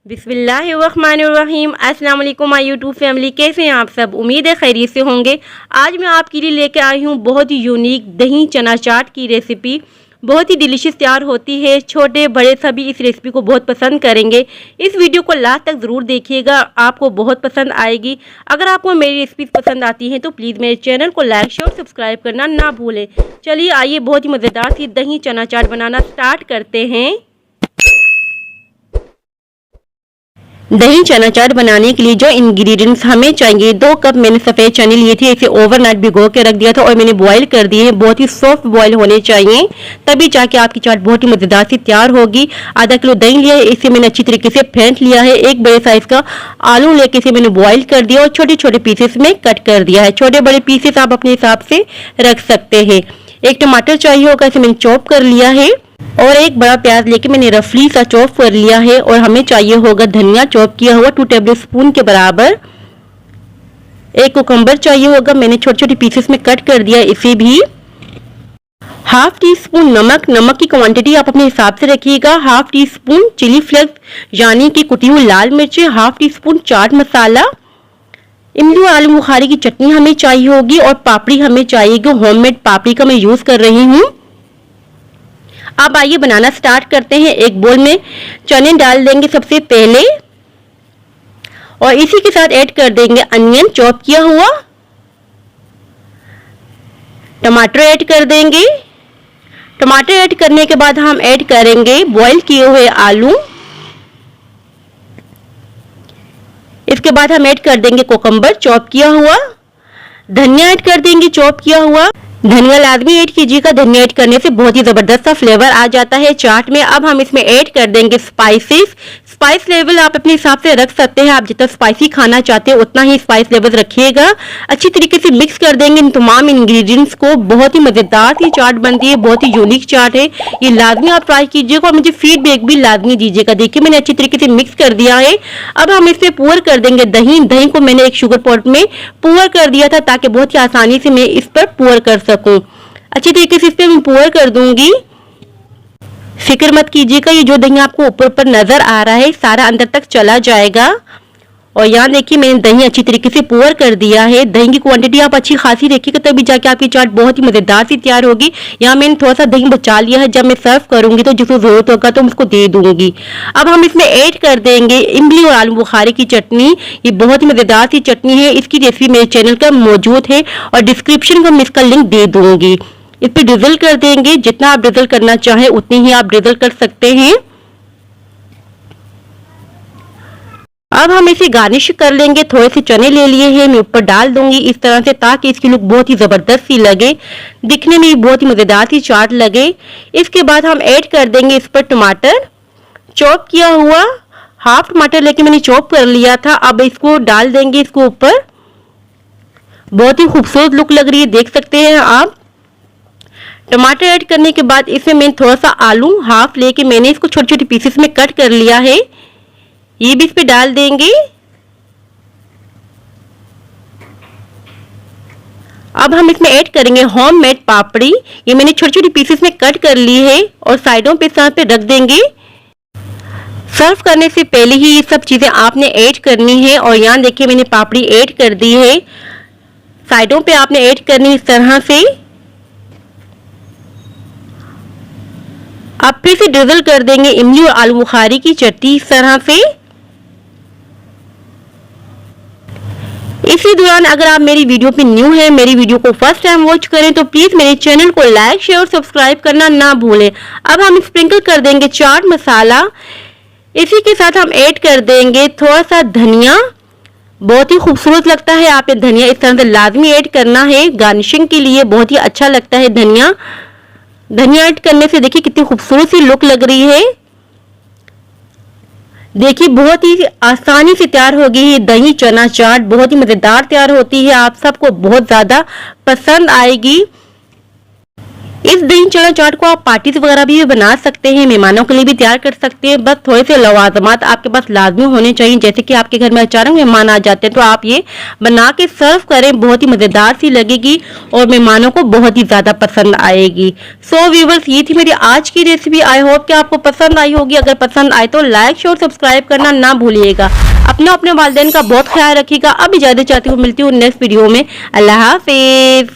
बिस्मिल्लाहिर्रहमानिर्रहीम। अस्सलाम वालेकुम माय यूट्यूब फैमिली, कैसे हैं आप सब? उम्मीद है खैरियत से होंगे। आज मैं आपके लिए लेके आई हूँ बहुत ही यूनिक दही चना चाट की रेसिपी। बहुत ही डिलीशियस तैयार होती है, छोटे बड़े सभी इस रेसिपी को बहुत पसंद करेंगे। इस वीडियो को लास्ट तक ज़रूर देखिएगा, आपको बहुत पसंद आएगी। अगर आपको मेरी रेसिपी पसंद आती है तो प्लीज़ मेरे चैनल को लाइक शेयर और सब्सक्राइब करना ना भूलें। चलिए आइए बहुत ही मज़ेदार सी दही चना चाट बनाना स्टार्ट करते हैं। दही चना चाट बनाने के लिए जो इंग्रेडिएंट्स हमें चाहिए, 2 कप मैंने सफ़ेद चने लिए थे, इसे ओवरनाइट भिगो के रख दिया था और मैंने बॉईल कर दिए हैं। बहुत ही सॉफ्ट बॉईल होने चाहिए, तभी जाके आपकी चाट बहुत ही मज़ेदार सी तैयार होगी। आधा किलो दही लिया है, इसे मैंने अच्छी तरीके से फेंट लिया है। एक बड़े साइज का आलू लेके इसे मैंने बॉईल कर दिया और छोटे छोटे पीसेस में कट कर दिया है। छोटे बड़े पीसेस आप अपने हिसाब से रख सकते हैं। एक टमाटर चाहिए होगा, इसे मैंने चॉप कर लिया है और एक बड़ा प्याज लेके मैंने रफली सा चॉप कर लिया है। और हमें चाहिए होगा धनिया चॉप किया हुआ 2 टेबल स्पून के बराबर। एक कुकम्बर चाहिए होगा, मैंने छोटे छोटे पीसेस में कट कर दिया इसे भी। हाफ टी स्पून नमक की क्वांटिटी आप अपने हिसाब से रखिएगा। Half teaspoon chilli flakes यानी कि कुटी हुई लाल मिर्च, half teaspoon chaat masala. इमली और आलू बुखारे की चटनी हमें चाहिए होगी और पापड़ी हमें चाहिए, होममेड पापड़ी का मैं यूज कर रही हूँ। अब आइए बनाना स्टार्ट करते हैं। एक बोल में चने डाल देंगे सबसे पहले और इसी के साथ ऐड कर देंगे अनियन चॉप किया हुआ। टमाटर ऐड कर देंगे। टमाटर ऐड करने के बाद हम ऐड करेंगे बॉईल किए हुए आलू। इसके बाद हम ऐड कर देंगे कोकम्बर चॉप किया हुआ। धनिया ऐड कर देंगे चॉप किया हुआ। धनिया लाजमी ऐड कीजिएगा, धनिया ऐड करने से बहुत ही जबरदस्त सा फ्लेवर आ जाता है चाट में। अब हम इसमें ऐड कर देंगे स्पाइसेस। स्पाइस लेवल आप अपने हिसाब से रख सकते हैं, आप जितना स्पाइसी खाना चाहते हैं उतना ही स्पाइस लेवल रखिएगा। अच्छी तरीके से मिक्स कर देंगे इन तमाम इंग्रेडिएंट्स को। बहुत ही मजेदार सी चाट बनती है, बहुत ही यूनिक चाट है, ये लाजमी आप ट्राई कीजिएगा और मुझे फीडबैक भी लाजमी दीजिएगा। देखिए मैंने अच्छी तरीके से मिक्स कर दिया है। अब हम इसमें पूर कर देंगे दही। दही को मैंने एक शुगर पॉट में पूर कर दिया था ताकि बहुत ही आसानी से मैं इस पर पूर कर सकूं। अच्छी तरीके से इस पर मैं पूर कर दूंगी। फिक्र मत कीजिएगा, ये जो दही आपको ऊपर ऊपर नजर आ रहा है सारा अंदर तक चला जाएगा। और यहाँ देखिए मैंने दही अच्छी तरीके से पूर कर दिया है। दही की क्वांटिटी आप अच्छी खासी रखिएगा, तभी जाके आपकी चाट बहुत ही मजेदार सी तैयार होगी। यहाँ मैंने थोड़ा सा दही बचा लिया है, जब मैं सर्व करूंगी तो जिसको जरूरत होगा तो मैं उसको दे दूंगी। अब हम इसमें ऐड कर देंगे इमली और आलू बुखारे की चटनी। ये बहुत ही मजेदार सी चटनी है, इसकी रेसिपी मेरे चैनल पर मौजूद है और डिस्क्रिप्शन में मैं इसका लिंक दे दूंगी। इस पर ड्रिजल कर देंगे, जितना आप ड्रिजल करना चाहें उतनी ही आप ड्रिजल कर सकते हैं। अब हम इसे गार्निश कर लेंगे। थोड़े से चने ले लिए हैं, मैं ऊपर डाल दूंगी इस तरह से ताकि इसकी लुक बहुत ही जबरदस्त सी लगे, दिखने में भी बहुत ही मजेदार सी चाट लगे। इसके बाद हम ऐड कर देंगे इस पर टमाटर चॉप किया हुआ। हाफ टमाटर लेके मैंने चॉप कर लिया था। अब इसको डाल देंगे इसको ऊपर। बहुत ही खूबसूरत लुक लग रही है, देख सकते हैं आप। टमाटर ऐड करने के बाद इसमें मैंने थोड़ा सा आलू हाफ लेके मैंने इसको छोटे छोटे पीसेस में कट कर लिया है, ये भी इस पे डाल देंगे। अब हम इसमें ऐड करेंगे होममेड पापड़ी। ये मैंने छोटी छोटी पीसेस में कट कर ली है और साइडों पे साथ पे रख देंगे। सर्व करने से पहले ही ये सब चीजें आपने ऐड करनी है। और यहाँ देखिए मैंने पापड़ी ऐड कर दी है, साइडों पे आपने ऐड करनी इस तरह से। आप फिर से ड्रिजल कर देंगे इमली और आलू बुखारे की चटनी इस तरह से। इसी दौरान अगर आप मेरी वीडियो पे न्यू हैं, मेरी वीडियो को फर्स्ट टाइम वॉच करें तो प्लीज मेरे चैनल को लाइक शेयर और सब्सक्राइब करना ना भूलें। अब हम स्प्रिंकल कर देंगे चाट मसाला। इसी के साथ हम ऐड कर देंगे थोड़ा सा धनिया, बहुत ही खूबसूरत लगता है। आप ये धनिया इस तरह से लाजमी ऐड करना है, गार्निशिंग के लिए बहुत ही अच्छा लगता है धनिया। धनिया ऐड करने से देखिए कितनी खूबसूरत सी लुक लग रही है। देखिए बहुत ही आसानी से तैयार होगी ये दही चना चाट, बहुत ही मजेदार तैयार होती है, आप सबको बहुत ज्यादा पसंद आएगी। इस दही चना चाट को आप पार्टीज वगैरह भी बना सकते हैं, मेहमानों के लिए भी तैयार कर सकते हैं। बस थोड़े से लवाजमात आपके पास लाजमी होने चाहिए, जैसे कि आपके घर में अचानक मेहमान आ जाते हैं तो आप ये बना के सर्व करें, बहुत ही मजेदार सी लगेगी और मेहमानों को बहुत ही ज्यादा पसंद आएगी। सो व्यूवर्स, ये थी मेरी आज की रेसिपी। आई होप कि आपको पसंद आई होगी। अगर पसंद आए तो लाइक शेयर सब्सक्राइब करना ना भूलिएगा। अपने वालिदैन का बहुत ख्याल रखिएगा। अब इजाजत चाहती हूँ, मिलती हूँ नेक्स्ट वीडियो में। अल्लाह हाफिज।